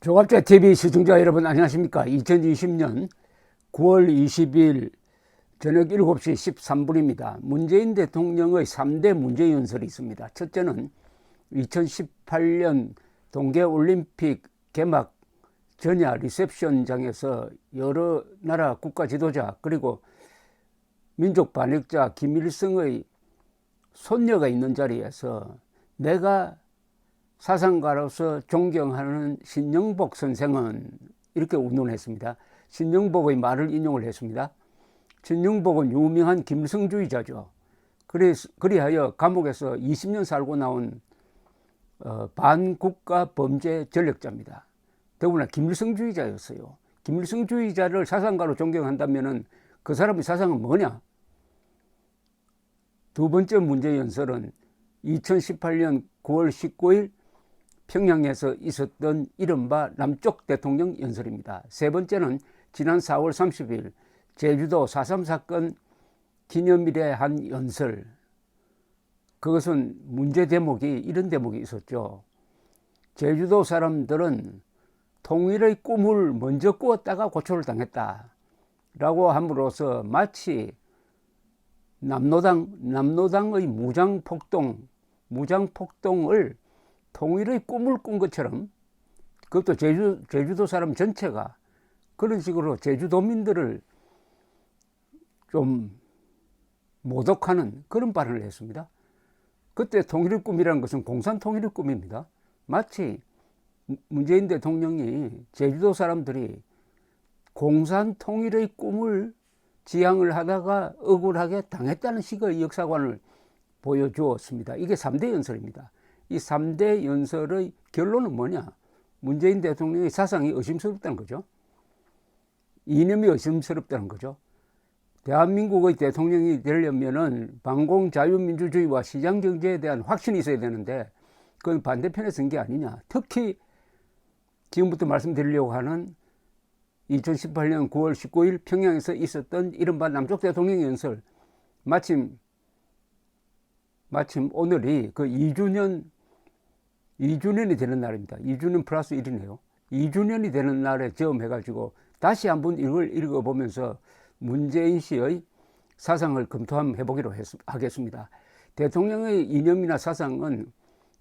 조갑제 TV 시청자 여러분 안녕하십니까. 2020년 9월 20일 저녁 7시 13분입니다. 문재인 대통령의 3대 문제연설이 있습니다. 첫째는 2018년 동계올림픽 개막 전야 리셉션장에서 여러 나라 국가 지도자 그리고 민족 반역자 김일성의 손녀가 있는 자리에서 내가 사상가로서 존경하는 신영복 선생은 이렇게 운운했습니다. 신영복의 말을 인용을 했습니다. 신영복은 유명한 김일성주의자죠. 그리하여 감옥에서 20년 살고 나온 반국가 범죄 전력자입니다. 더구나 김일성주의자였어요. 김일성주의자를 사상가로 존경한다면 그 사람의 사상은 뭐냐? 두 번째 문제연설은 2018년 9월 19일 평양에서 있었던 이른바 남쪽 대통령 연설입니다. 세 번째는 지난 4월 30일 제주도 4.3 사건 기념일에 한 연설. 그것은 문제 대목이 이런 대목이 있었죠. 제주도 사람들은 통일의 꿈을 먼저 꾸었다가 고초를 당했다 라고 함으로써 마치 남로당의 무장폭동을 통일의 꿈을 꾼 것처럼, 그것도 제주도 사람 전체가 그런 식으로 제주도민들을 좀 모독하는 그런 발언을 했습니다. 그때 통일의 꿈이라는 것은 공산 통일의 꿈입니다. 마치 문재인 대통령이 제주도 사람들이 공산 통일의 꿈을 지향을 하다가 억울하게 당했다는 식의 역사관을 보여주었습니다. 이게 3대 연설입니다. 이 3대 연설의 결론은 뭐냐? 문재인 대통령의 사상이 의심스럽다는 거죠. 이념이 의심스럽다는 거죠. 대한민국의 대통령이 되려면은 반공 자유민주주의와 시장경제에 대한 확신이 있어야 되는데 그건 반대편에 선 게 아니냐. 특히 지금부터 말씀드리려고 하는 2018년 9월 19일 평양에서 있었던 이른바 남쪽 대통령 연설, 마침 오늘이 그 2주년이 되는 날입니다. 2주년 플러스 1이네요. 2주년이 되는 날에 저음해가지고 다시 한번 이걸 읽어보면서 문재인 씨의 사상을 검토 한번 해보기로 하겠습니다. 대통령의 이념이나 사상은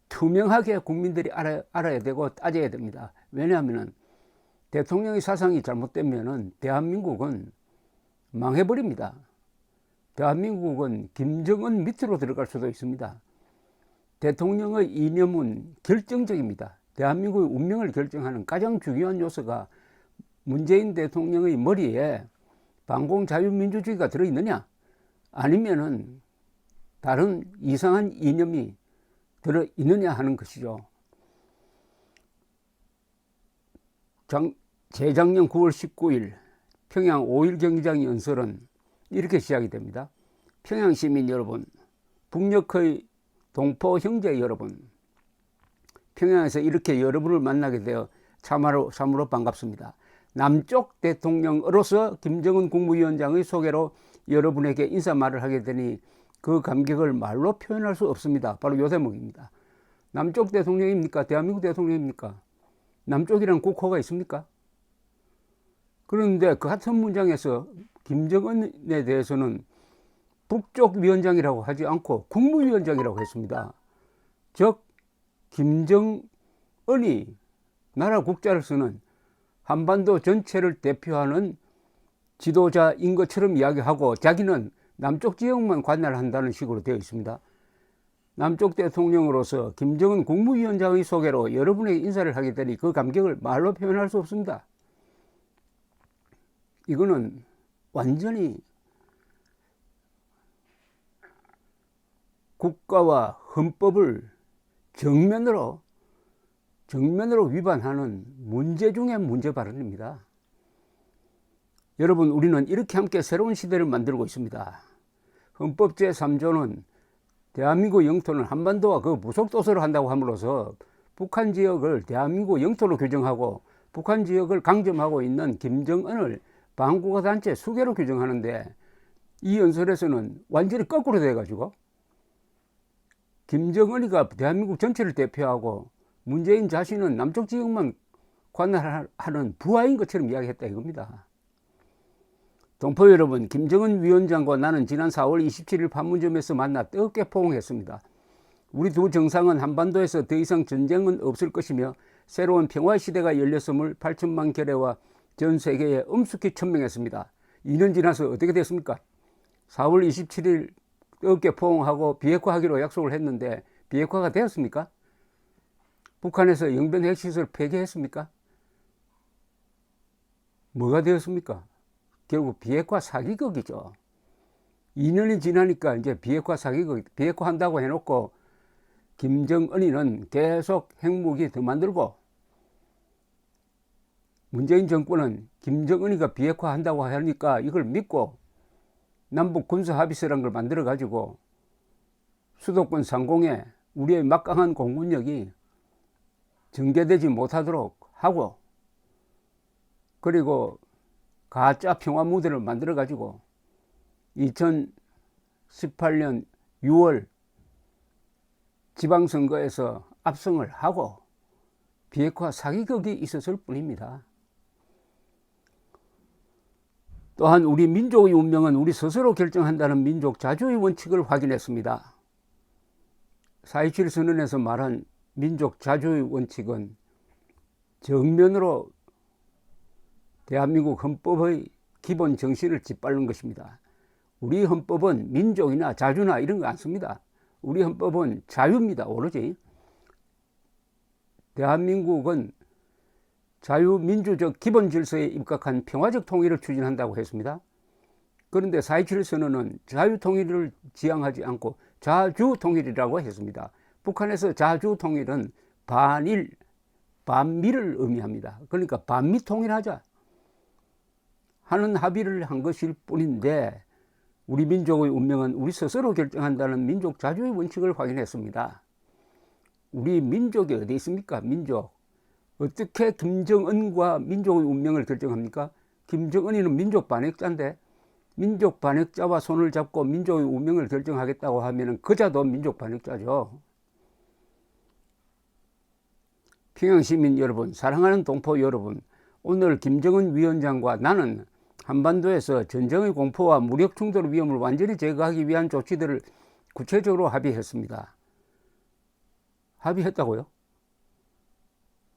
투명하게 국민들이 알아야 되고 따져야 됩니다. 왜냐하면 대통령의 사상이 잘못되면 대한민국은 망해버립니다. 대한민국은 김정은 밑으로 들어갈 수도 있습니다. 대통령의 이념은 결정적입니다. 대한민국의 운명을 결정하는 가장 중요한 요소가 문재인 대통령의 머리에 반공 자유민주주의가 들어있느냐, 아니면은 다른 이상한 이념이 들어있느냐 하는 것이죠. 재작년 9월 19일 평양 5.1 경기장 연설은 이렇게 시작이 됩니다. 평양 시민 여러분, 북녘의 동포 형제 여러분, 평양에서 이렇게 여러분을 만나게 되어 참으로 반갑습니다. 남쪽 대통령으로서 김정은 국무위원장의 소개로 여러분에게 인사말을 하게 되니 그 감격을 말로 표현할 수 없습니다. 바로 요 대목입니다. 남쪽 대통령입니까? 대한민국 대통령입니까? 남쪽이란 국호가 있습니까? 그런데 그 같은 문장에서 김정은에 대해서는 북쪽 위원장이라고 하지 않고 국무위원장이라고 했습니다. 즉 김정은이 나라 국자를 쓰는 한반도 전체를 대표하는 지도자인 것처럼 이야기하고 자기는 남쪽 지역만 관할한다는 식으로 되어 있습니다. 남쪽 대통령으로서 김정은 국무위원장의 소개로 여러분에게 인사를 하게 되니 그 감격을 말로 표현할 수 없습니다. 이거는 완전히 국가와 헌법을 정면으로 위반하는 문제 중에 문제 발언입니다. 여러분, 우리는 이렇게 함께 새로운 시대를 만들고 있습니다. 헌법 제3조는 대한민국 영토는 한반도와 그 부속도서를 한다고 함으로써 북한 지역을 대한민국 영토로 규정하고 북한 지역을 강점하고 있는 김정은을 반국가 단체 수개로 규정하는데, 이 연설에서는 완전히 거꾸로 돼가지고 김정은이가 대한민국 전체를 대표하고 문재인 자신은 남쪽 지역만 관할하는 부하인 것처럼 이야기했다 이겁니다. 동포 여러분, 김정은 위원장과 나는 지난 4월 27일 판문점에서 만나 뜨겁게 포옹했습니다. 우리 두 정상은 한반도에서 더 이상 전쟁은 없을 것이며 새로운 평화의 시대가 열렸음을 8천만 결의와 전 세계에 엄숙히 천명했습니다. 2년 지나서 어떻게 됐습니까? 4월 27일 뜨겁게 포옹하고 비핵화하기로 약속을 했는데 비핵화가 되었습니까? 북한에서 영변 핵시설 폐기했습니까? 뭐가 되었습니까? 결국 비핵화 사기극이죠. 2년이 지나니까 이제 비핵화 사기극, 비핵화한다고 해놓고 김정은이는 계속 핵무기 더 만들고 문재인 정권은 김정은이가 비핵화한다고 하니까 이걸 믿고 남북 군사합의서라는 걸 만들어 가지고 수도권 상공에 우리의 막강한 공군력이 전개되지 못하도록 하고 그리고 가짜 평화 무대를 만들어 가지고 2018년 6월 지방선거에서 압승을 하고 비핵화 사기극이 있었을 뿐입니다. 또한 우리 민족의 운명은 우리 스스로 결정한다는 민족 자주의 원칙을 확인했습니다. 4.27 선언에서 말한 민족 자주의 원칙은 정면으로 대한민국 헌법의 기본 정신을 짓밟는 것입니다. 우리 헌법은 민족이나 자주나 이런 거 안 씁니다. 우리 헌법은 자유입니다. 오로지. 대한민국은 자유민주적 기본 질서에 입각한 평화적 통일을 추진한다고 했습니다. 그런데 4.27 선언은 자유통일을 지향하지 않고 자주통일이라고 했습니다. 북한에서 자주통일은 반일, 반미를 의미합니다. 그러니까 반미 통일하자 하는 합의를 한 것일 뿐인데 우리 민족의 운명은 우리 스스로 결정한다는 민족 자주의 원칙을 확인했습니다. 우리 민족이 어디 있습니까? 민족. 어떻게 김정은과 민족의 운명을 결정합니까? 김정은이는 민족 반역자인데 민족 반역자와 손을 잡고 민족의 운명을 결정하겠다고 하면 그자도 민족 반역자죠. 평양시민 여러분, 사랑하는 동포 여러분, 오늘 김정은 위원장과 나는 한반도에서 전쟁의 공포와 무력 충돌 위험을 완전히 제거하기 위한 조치들을 구체적으로 합의했습니다. 합의했다고요?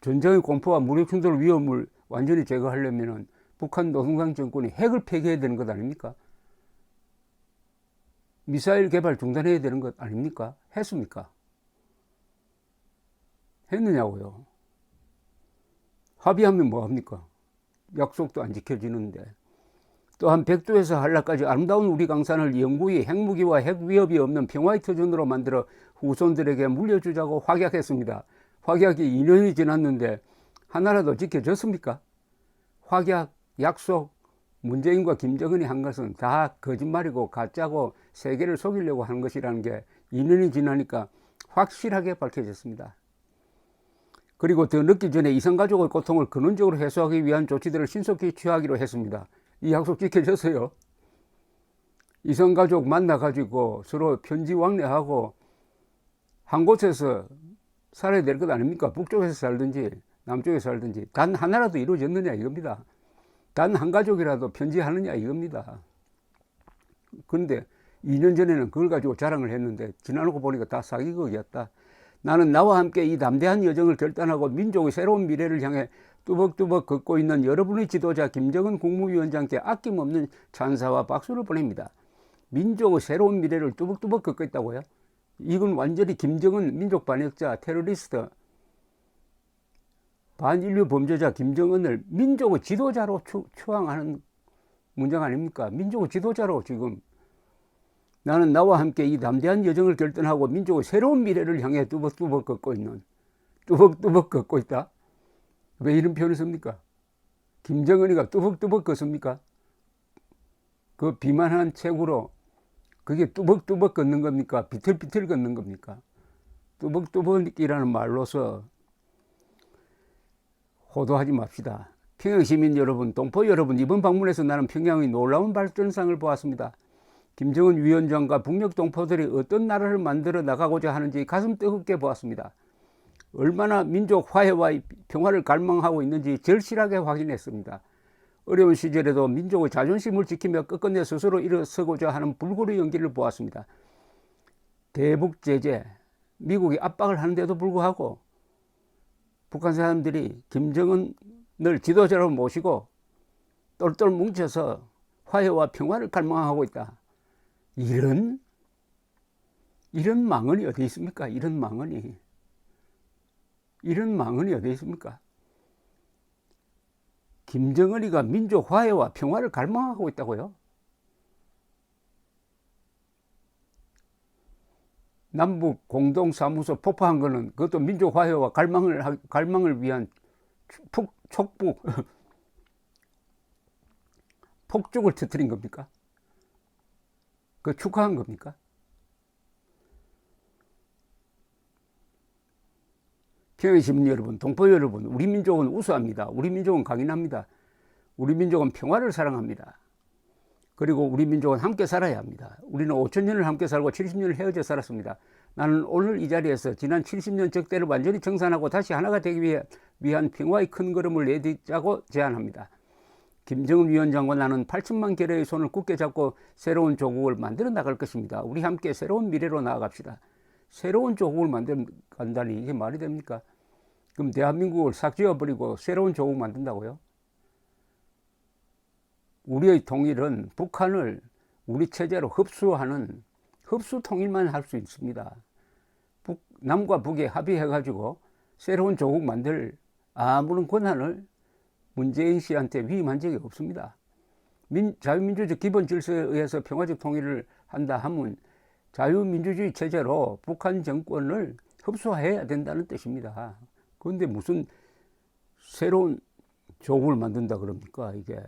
전쟁의 공포와 무력 충돌 위험을 완전히 제거하려면 북한 노동당 정권이 핵을 폐기해야 되는 것 아닙니까? 미사일 개발 중단해야 되는 것 아닙니까? 했습니까? 했느냐고요? 합의하면 뭐합니까? 약속도 안 지켜지는데. 또한 백두에서 한라까지 아름다운 우리 강산을 영구히 핵무기와 핵위협이 없는 평화의 터전으로 만들어 후손들에게 물려주자고 확약했습니다. 확약이 2년이 지났는데 하나라도 지켜졌습니까? 확약, 약속, 문재인과 김정은이 한 것은 다 거짓말이고 가짜고 세계를 속이려고 하는 것이라는 게 2년이 지나니까 확실하게 밝혀졌습니다. 그리고 더 늦기 전에 이산가족의 고통을 근원적으로 해소하기 위한 조치들을 신속히 취하기로 했습니다. 이 약속 지켜졌어요. 이산가족 만나가지고 서로 편지 왕래하고 한 곳에서 살아야 될 것 아닙니까? 북쪽에서 살든지 남쪽에서 살든지 단 하나라도 이루어졌느냐 이겁니다. 단 한 가족이라도 편지하느냐 이겁니다. 그런데 2년 전에는 그걸 가지고 자랑을 했는데 지나놓고 보니까 다 사기극이었다. 나는 나와 함께 이 담대한 여정을 결단하고 민족의 새로운 미래를 향해 뚜벅뚜벅 걷고 있는 여러분의 지도자 김정은 국무위원장께 아낌없는 찬사와 박수를 보냅니다. 민족의 새로운 미래를 뚜벅뚜벅 걷고 있다고요? 이건 완전히 김정은 민족 반역자, 테러리스트, 반인류 범죄자 김정은을 민족의 지도자로 추앙하는 문장 아닙니까? 민족의 지도자로 지금 나는 나와 함께 이 담대한 여정을 결단하고 민족의 새로운 미래를 향해 뚜벅뚜벅 걷고 있는, 뚜벅뚜벅 걷고 있다? 왜 이런 표현을 씁니까? 김정은이가 뚜벅뚜벅 걷습니까? 그 비만한 체구로 그게 뚜벅뚜벅 걷는 겁니까? 비틀비틀 걷는 겁니까? 뚜벅뚜벅이라는 말로서 호도하지 맙시다. 평양시민 여러분, 동포 여러분, 이번 방문에서 나는 평양의 놀라운 발전상을 보았습니다. 김정은 위원장과 북녘 동포들이 어떤 나라를 만들어 나가고자 하는지 가슴 뜨겁게 보았습니다. 얼마나 민족 화해와 평화를 갈망하고 있는지 절실하게 확인했습니다. 어려운 시절에도 민족의 자존심을 지키며 끝끝내 스스로 일어서고자 하는 불굴의 용기를 보았습니다. 대북 제재, 미국이 압박을 하는데도 불구하고 북한 사람들이 김정은을 지도자로 모시고 똘똘 뭉쳐서 화해와 평화를 갈망하고 있다. 이런 망언이 어디 있습니까? 이런 망언이 어디 있습니까? 김정은이가 민족 화해와 평화를 갈망하고 있다고요? 남북 공동사무소 폭파한 거는 그것도 민족 화해와 갈망을 위한 촉북 폭죽을 터뜨린 겁니까? 그 축하한 겁니까? 평양시민 여러분, 동포 여러분, 우리 민족은 우수합니다. 우리 민족은 강인합니다. 우리 민족은 평화를 사랑합니다. 그리고 우리 민족은 함께 살아야 합니다. 우리는 5,000년을 함께 살고 70년을 헤어져 살았습니다. 나는 오늘 이 자리에서 지난 70년 적대를 완전히 청산하고 다시 하나가 되기 위한 평화의 큰 걸음을 내딛자고 제안합니다. 김정은 위원장과 나는 8천만 결의의 손을 굳게 잡고 새로운 조국을 만들어 나갈 것입니다. 우리 함께 새로운 미래로 나아갑시다. 새로운 조국을 만들어 간다니 이게 말이 됩니까? 그럼 대한민국을 싹 지워버리고 새로운 조국 만든다고요? 우리의 통일은 북한을 우리 체제로 흡수하는 흡수 통일만 할 수 있습니다. 남과 북이 합의해가지고 새로운 조국 만들 아무런 권한을 문재인 씨한테 위임한 적이 없습니다. 자유민주적 기본 질서에 의해서 평화적 통일을 한다 하면 자유민주주의 체제로 북한 정권을 흡수해야 된다는 뜻입니다. 그런데 무슨 새로운 조국을 만든다 그럽니까? 이게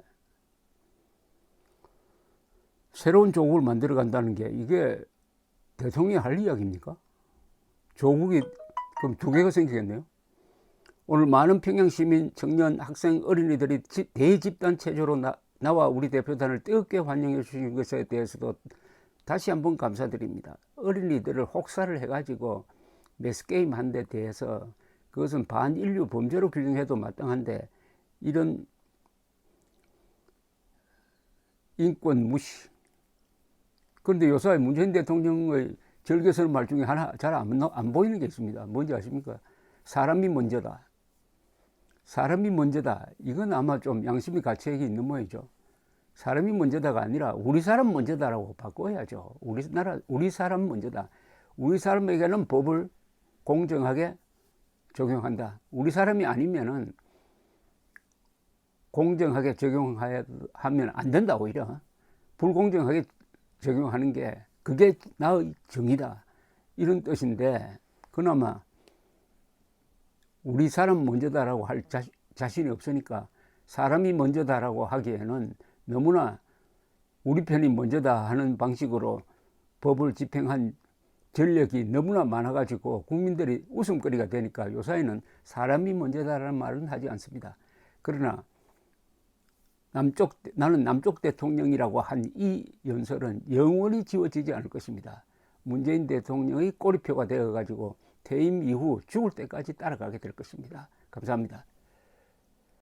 새로운 조국을 만들어 간다는 게 이게 대통령이 할 이야기입니까? 조국이 그럼 두 개가 생기겠네요. 오늘 많은 평양 시민, 청년, 학생, 어린이들이 대집단 체조로 나와 우리 대표단을 뜨겁게 환영해 주신 것에 대해서도 다시 한번 감사드립니다. 어린이들을 혹사를 해가지고 매스게임 한 데 대해서 그것은 반인류 범죄로 규정해도 마땅한데 이런 인권 무시. 그런데 요새 문재인 대통령의 절개설 말 중에 하나 잘 안 보이는 게 있습니다. 뭔지 아십니까? 사람이 먼저다. 사람이 먼저다. 이건 아마 좀 양심의 가책이 있는 모양이죠. 사람이 먼저다가 아니라 우리 사람 먼저다라고 바꿔야죠. 우리 사람 먼저다. 우리 사람에게는 법을 공정하게 적용한다. 우리 사람이 아니면은 공정하게 적용하면 안 된다. 오히려 불공정하게 적용하는 게 그게 나의 정의다. 이런 뜻인데 그나마 우리 사람 먼저다라고 할 자신이 없으니까 사람이 먼저다라고 하기에는 너무나 우리 편이 먼저다 하는 방식으로 법을 집행한 전력이 너무나 많아가지고 국민들이 웃음거리가 되니까 요사이는 사람이 먼저다라는 말은 하지 않습니다. 그러나 나는 남쪽 대통령이라고 한 이 연설은 영원히 지워지지 않을 것입니다. 문재인 대통령의 꼬리표가 되어가지고 퇴임 이후 죽을 때까지 따라가게 될 것입니다. 감사합니다.